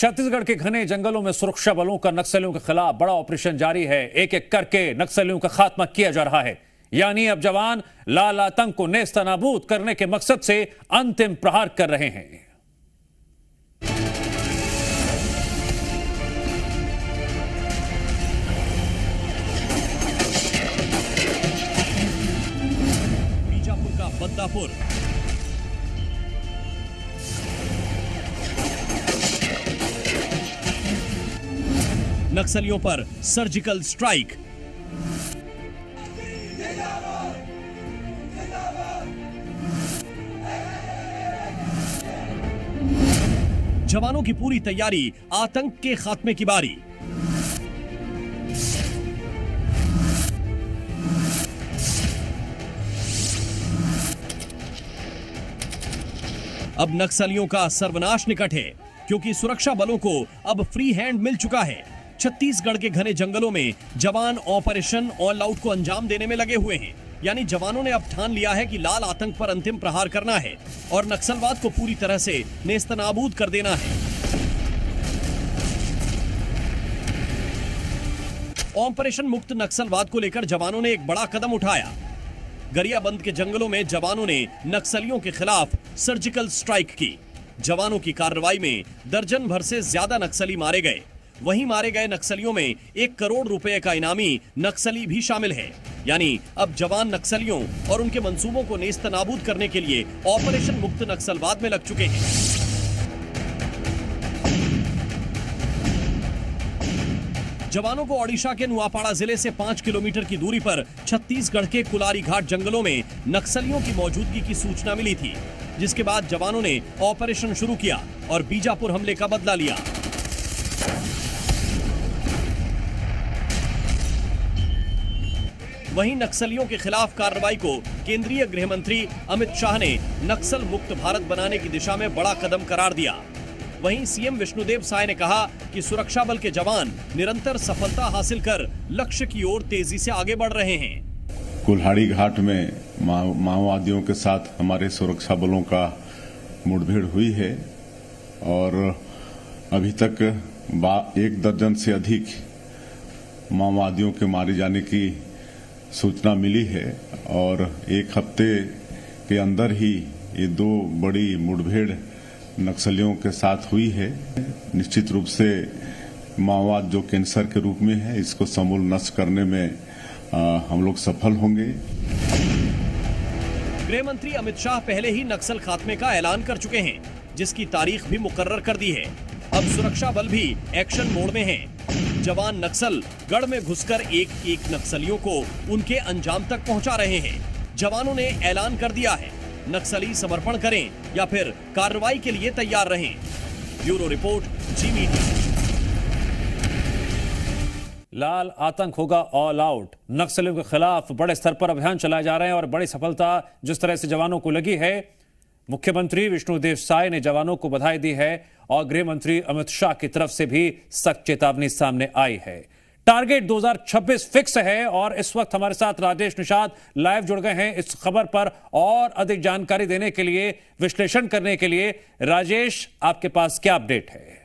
छत्तीसगढ़ के घने जंगलों में सुरक्षा बलों का नक्सलियों के खिलाफ बड़ा ऑपरेशन जारी है। एक एक करके नक्सलियों का खात्मा किया जा रहा है। यानी अब जवान लाल आतंक को नेस्तनाबूद करने के मकसद से अंतिम प्रहार कर रहे हैं। बीजापुर का बद्दापुर, नक्सलियों पर सर्जिकल स्ट्राइक। जवानों की पूरी तैयारी, आतंक के खात्मे की बारी। अब नक्सलियों का सर्वनाश निकट है, क्योंकि सुरक्षा बलों को अब फ्री हैंड मिल चुका है। छत्तीसगढ़ के घने जंगलों में जवान ऑपरेशन ऑल आउट को अंजाम देने में लगे हुए हैं। यानी जवानों ने अब ठान लिया है कि लाल आतंक पर अंतिम प्रहार करना है और नक्सलवाद को पूरी तरह से नेस्तनाबूद कर देना है। ऑपरेशन मुक्त नक्सलवाद को लेकर जवानों ने एक बड़ा कदम उठाया। गरियाबंद के जंगलों में जवानों ने नक्सलियों के खिलाफ सर्जिकल स्ट्राइक की। जवानों की कार्रवाई में दर्जन भर से ज्यादा नक्सली मारे गए। वहीं मारे गए नक्सलियों में 1 करोड़ रुपए का इनामी नक्सली भी शामिल है। यानी अब जवान नक्सलियों और उनके मंसूबों को नेस्तनाबूद करने के लिए ऑपरेशन मुक्त नक्सलवाद में लग चुके हैं। जवानों को ओडिशा के नुआपाड़ा जिले से 5 किलोमीटर की दूरी पर छत्तीसगढ़ के कुलारी घाट जंगलों में नक्सलियों की मौजूदगी की सूचना मिली थी, जिसके बाद जवानों ने ऑपरेशन शुरू किया और बीजापुर हमले का बदला लिया। वहीं नक्सलियों के खिलाफ कार्रवाई को केंद्रीय गृह मंत्री अमित शाह ने नक्सल मुक्त भारत बनाने की दिशा में बड़ा कदम करार दिया। वहीं सीएम विष्णुदेव साय ने कहा कि सुरक्षा बल के जवान निरंतर सफलता हासिल कर लक्ष्य की ओर तेजी से आगे बढ़ रहे हैं। कुल्हाड़ी घाट में माओवादियों के साथ हमारे सुरक्षा बलों का मुठभेड़ हुई है और अभी तक 1 दर्जन से अधिक माओवादियों के मारे जाने की सूचना मिली है और 1 हफ्ते के अंदर ही ये 2 बड़ी मुठभेड़ नक्सलियों के साथ हुई है। निश्चित रूप से माओवाद जो कैंसर के रूप में है, इसको समूल नष्ट करने में हम लोग सफल होंगे। गृह मंत्री अमित शाह पहले ही नक्सल खात्मे का ऐलान कर चुके हैं, जिसकी तारीख भी मुकर्रर कर दी है। अब सुरक्षा बल भी एक्शन मोड में है। जवान नक्सल गढ़ में घुसकर एक एक नक्सलियों को उनके अंजाम तक पहुंचा रहे हैं। जवानों ने ऐलान कर दिया है, नक्सली समर्पण करें या फिर कार्रवाई के लिए तैयार रहें। ब्यूरो रिपोर्ट, जी मीडिया। लाल आतंक होगा ऑल आउट। नक्सलियों के खिलाफ बड़े स्तर पर अभियान चलाए जा रहे हैं और बड़ी सफलता जिस तरह से जवानों को लगी है, मुख्यमंत्री विष्णुदेव साय ने जवानों को बधाई दी है और गृह मंत्री अमित शाह की तरफ से भी सख्त चेतावनी सामने आई है। टारगेट 2026 फिक्स है और इस वक्त हमारे साथ राजेश निषाद लाइव जुड़ गए हैं इस खबर पर और अधिक जानकारी देने के लिए, विश्लेषण करने के लिए। राजेश, आपके पास क्या अपडेट है?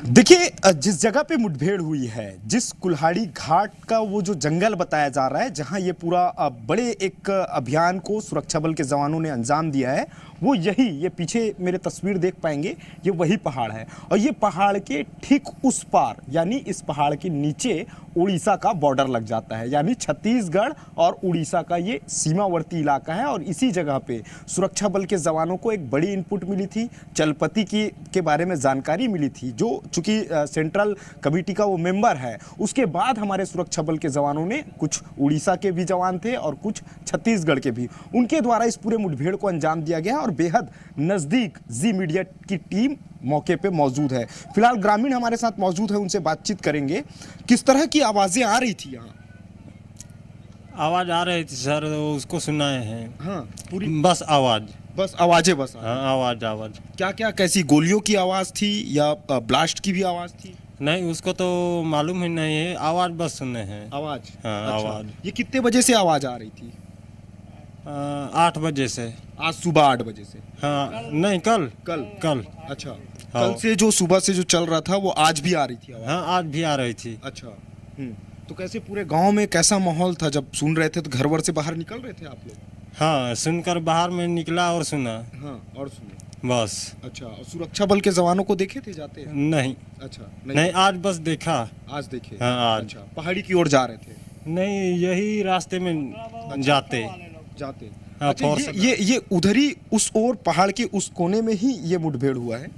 देखिए, जिस जगह पे मुठभेड़ हुई है, जिस कुल्हाड़ी घाट का वो जो जंगल बताया जा रहा है, जहां ये पूरा बड़े एक अभियान को सुरक्षा बल के जवानों ने अंजाम दिया है, वो यही, ये पीछे मेरे तस्वीर देख पाएंगे, ये वही पहाड़ है। और ये पहाड़ के ठीक उस पार, यानी इस पहाड़ के नीचे उड़ीसा का बॉर्डर लग जाता है। यानी छत्तीसगढ़ और उड़ीसा का ये सीमावर्ती इलाका है। और इसी जगह पे सुरक्षा बल के जवानों को एक बड़ी इनपुट मिली थी, चलपति के बारे में जानकारी मिली थी, जो चूंकि सेंट्रल कमेटी का वो मेंबर है। उसके बाद हमारे सुरक्षा बल के जवानों ने, कुछ उड़ीसा के भी जवान थे और कुछ छत्तीसगढ़ के भी, उनके द्वारा इस पूरे मुठभेड़ को अंजाम दिया गया और बेहद नजदीक जी मीडिया की टीम मौके पे मौजूद है। फिलहाल ग्रामीण हमारे साथ मौजूद है, उनसे बातचीत करेंगे। किस तरह की आवाजें आ रही थी यहाँ? आवाज आ रही थी सर, उसको सुनाए हैं। हाँ, पूरी बस आवाज, बस आवाजें, बस हाँ, आवाज। क्या क्या, कैसी गोलियों की आवाज थी या ब्लास्ट की भी आवाज थी? नहीं, उसको तो मालूम ही नहीं है, आवाज बस सुने हैं। आवाज? हाँ, अच्छा। आवाज। ये कितने बजे से आवाज आ रही थी? 8 बजे से। आज सुबह 8 बजे से? हाँ नहीं, कल कल? कल। अच्छा, हाँ। कल से जो सुबह से जो चल रहा था वो आज भी आ रही थी आवाज? हाँ आज भी आ रही थी। अच्छा। तो कैसे पूरे गांव में कैसा माहौल था जब सुन रहे थे? तो घर वर से बाहर निकल रहे थे आप लोग? हाँ सुनकर बाहर में निकला और सुना हाँ, और सुने? बस। अच्छा, और सुरक्षा बल के जवानों को देखे थे जाते? नहीं अच्छा, नहीं, आज बस देखा। आज देखे? हाँ, आज। अच्छा, पहाड़ी की ओर जा रहे थे? नहीं, यही रास्ते में जाते। हाँ, अच्छा, फोर्स। ये उधर ही उस ओर पहाड़ के उस कोने में ही ये मुठभेड़ हुआ है?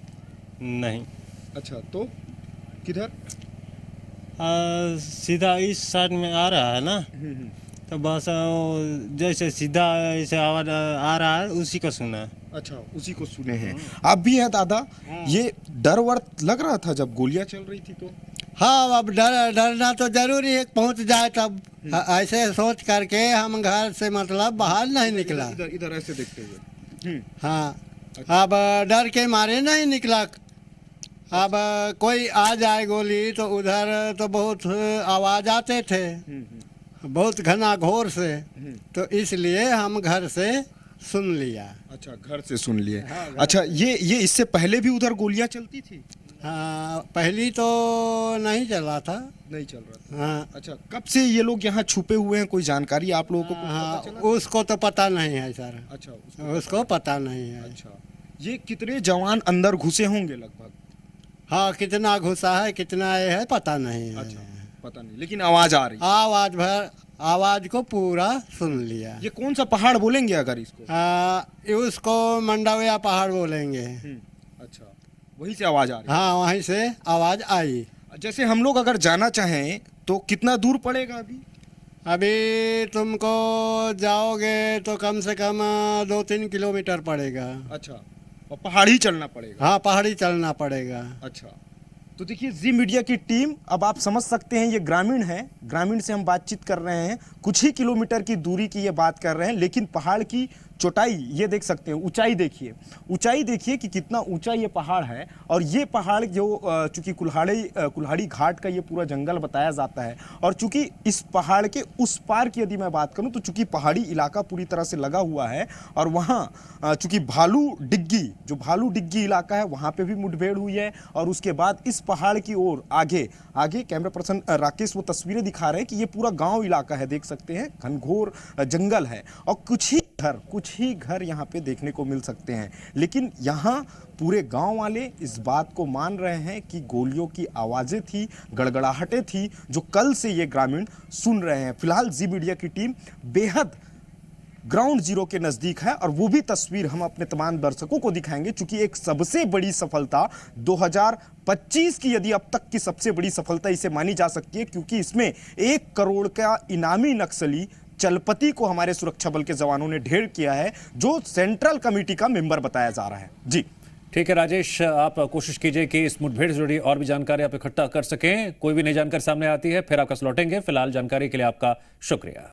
नहीं, अच्छा, तो किधर? सीधा इस साइड में आ रहा है ना, तो बस जैसे सीधा ऐसे आवाज आ रहा है उसी को सुना। अच्छा, उसी को सुने हैं आप भी? है दादा, ये डर वर लग रहा था जब गोलियां चल रही थी तो? हाँ, अब डरना तो जरूरी है, पहुंच जाए तब। ऐसे सोच करके हम घर से मतलब बाहर नहीं निकला। इधर इधर ऐसे देखते हुए? हाँ, अब डर के मारे नहीं निकला। अब कोई आ जाए गोली तो उधर तो बहुत आवाज आते थे, बहुत घना घोर से, तो इसलिए हम घर से सुन लिया। अच्छा, घर से सुन लिए। अच्छा, ये इससे पहले भी उधर गोलियां चलती थी? हाँ, पहली तो नहीं चला था। नहीं चल रहा था? हाँ, अच्छा, कब से ये लोग यहाँ छुपे हुए हैं? कोई जानकारी आप लोगों को कुछ हाँ, पता चला? उसको तो पता नहीं है सर। अच्छा, उसको पता नहीं है। अच्छा, ये कितने जवान अंदर घुसे होंगे लगभग? हाँ, कितना घुसा है कितना ये है पता नहीं है। अच्छा, पता नहीं, लेकिन आवाज आ रही है। आवाज को पूरा सुन लिया। ये कौन सा पहाड़ बोलेंगे अगर इसको? उसको मंडविया पहाड़ बोलेंगे। अच्छा, वहीं से आवाज आ रही हाँ, वहीं से आवाज आई। है। जैसे हम लोग अगर जाना चाहें तो कितना दूर पड़ेगा अभी? अभी तुमको जाओगे तो कम से कम 2-3 किलोमीटर पड़ेगा। अच्छा, और पहाड़ी चलना पड़ेगा? हाँ, पहाड़ी चलना पड़ेगा। अच्छा, तो देखिए जी मीडिया की टीम, अब आप समझ सकते हैं ये ग्रामीण है, ग्रामीण से हम बातचीत कर रहे हैं, कुछ ही किलोमीटर की दूरी की ये बात कर रहे हैं, लेकिन पहाड़ की चौड़ाई ये देख सकते हैं, ऊंचाई देखिए कि कितना ऊंचा ये पहाड़ है। और ये पहाड़ जो चूंकि कुल्हाड़ी घाट का ये पूरा जंगल बताया जाता है, और चूंकि इस पहाड़ के उस पार की यदि मैं बात करूं तो चूंकि पहाड़ी इलाका पूरी तरह से लगा हुआ है, और वहाँ चूंकि भालू डिग्गी इलाका है, वहाँ पे भी मुठभेड़ हुई है। और उसके बाद इस पहाड़ की ओर आगे कैमरा पर्सन राकेश वो तस्वीरें दिखा रहे हैं कि ये पूरा गांव इलाका है, देख सकते हैं घनघोर जंगल है, और कुछ ही घर यहाँ पे देखने को मिल सकते हैं। लेकिन यहाँ पूरे गांव वाले इस बात को मान रहे हैं कि गोलियों की आवाजें थी, गड़गड़ाहटें थी, जो कल से ये ग्रामीण सुन रहे हैं। फिलहाल जी मीडिया की टीम बेहद ग्राउंड जीरो के नजदीक है, और वो भी तस्वीर हम अपने तमाम दर्शकों को दिखाएंगे, क्योंकि एक सबसे बड़ी सफलता 2025 की, यदि अब तक की सबसे बड़ी सफलता इसे मानी जा सकती है, क्योंकि इसमें 1 करोड़ का इनामी नक्सली चलपति को हमारे सुरक्षा बल के जवानों ने ढेर किया है, जो सेंट्रल कमेटी का मेंबर बताया जा रहा है। जी ठीक है राजेश, आप कोशिश कीजिए कि इस मुठभेड़ से जुड़ी और भी जानकारी आप इकट्ठा कर सकें। कोई भी नई जानकारी सामने आती है फिर आपका लौटेंगे। फिलहाल जानकारी के लिए आपका शुक्रिया।